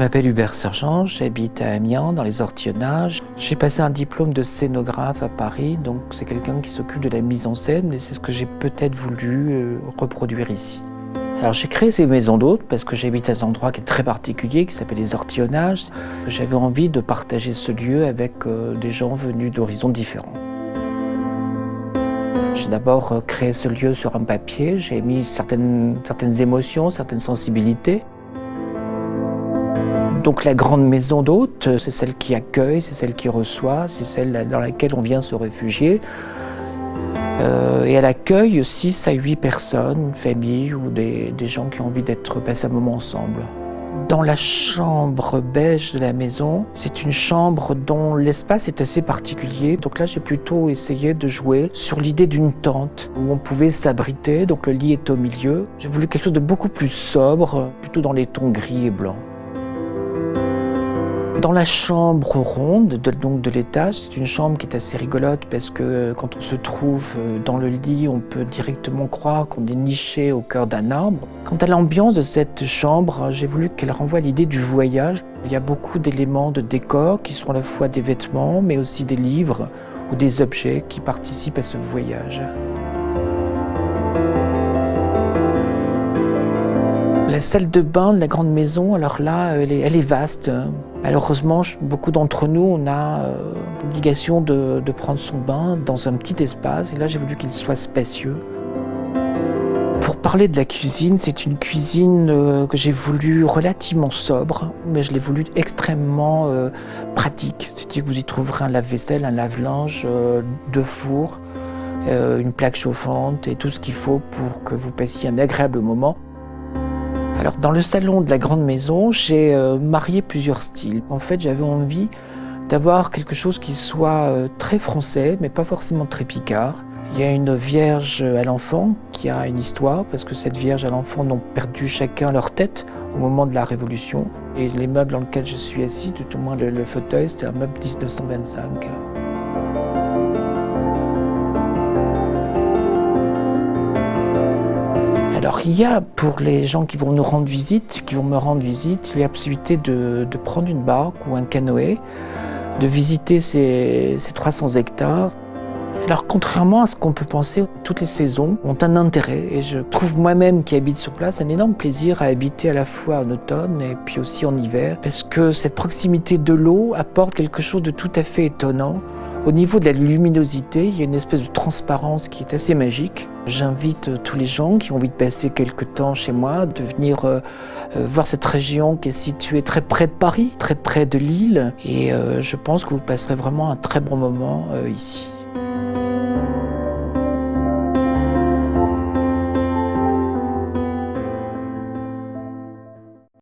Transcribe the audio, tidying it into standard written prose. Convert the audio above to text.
m'appelle Hubert Sergent, j'habite à Amiens, dans les Ortillonnages. J'ai passé un diplôme de scénographe à Paris, donc c'est quelqu'un qui s'occupe de la mise en scène et c'est ce que j'ai peut-être voulu reproduire ici. Alors j'ai créé ces maisons d'hôtes parce que j'habite à un endroit qui est très particulier, qui s'appelle les Ortillonnages. J'avais envie de partager ce lieu avec des gens venus d'horizons différents. J'ai d'abord créé ce lieu sur un papier, j'ai mis certaines émotions, certaines sensibilités. Donc la grande maison d'hôtes, c'est celle qui accueille, c'est celle qui reçoit, c'est celle dans laquelle on vient se réfugier. Et elle accueille 6 à 8 personnes, une famille ou des gens qui ont envie passer un moment ensemble. Dans la chambre beige de la maison, c'est une chambre dont l'espace est assez particulier. Donc là, j'ai plutôt essayé de jouer sur l'idée d'une tente où on pouvait s'abriter, donc le lit est au milieu. J'ai voulu quelque chose de beaucoup plus sobre, plutôt dans les tons gris et blancs. Dans la chambre ronde de l'étage, c'est une chambre qui est assez rigolote parce que quand on se trouve dans le lit, on peut directement croire qu'on est niché au cœur d'un arbre. Quant à l'ambiance de cette chambre, j'ai voulu qu'elle renvoie à l'idée du voyage. Il y a beaucoup d'éléments de décor qui sont à la fois des vêtements, mais aussi des livres ou des objets qui participent à ce voyage. La salle de bain de la grande maison, alors là, elle est vaste. Malheureusement, beaucoup d'entre nous, on a l'obligation de prendre son bain dans un petit espace. Et là, j'ai voulu qu'il soit spacieux. Pour parler de la cuisine, c'est une cuisine que j'ai voulu relativement sobre, mais je l'ai voulu extrêmement pratique. C'est-à-dire que vous y trouverez un lave-vaisselle, un lave-linge, 2 fours, une plaque chauffante et tout ce qu'il faut pour que vous passiez un agréable moment. Alors, dans le salon de la grande maison, j'ai marié plusieurs styles. En fait, j'avais envie d'avoir quelque chose qui soit très français, mais pas forcément très picard. Il y a une Vierge à l'enfant qui a une histoire, parce que cette Vierge à l'enfant ont perdu chacun leur tête au moment de la Révolution. Et les meubles dans lesquels je suis assis, tout au moins le fauteuil, c'était un meuble 1925. Alors il y a, pour les gens qui vont nous rendre visite, il y a la possibilité de prendre une barque ou un canoë, de visiter ces 300 hectares. Alors contrairement à ce qu'on peut penser, toutes les saisons ont un intérêt et je trouve moi-même qui habite sur place un énorme plaisir à habiter à la fois en automne et puis aussi en hiver parce que cette proximité de l'eau apporte quelque chose de tout à fait étonnant. Au niveau de la luminosité, il y a une espèce de transparence qui est assez magique. J'invite tous les gens qui ont envie de passer quelques temps chez moi, de venir voir cette région qui est située très près de Paris, très près de Lille. Et je pense que vous passerez vraiment un très bon moment ici.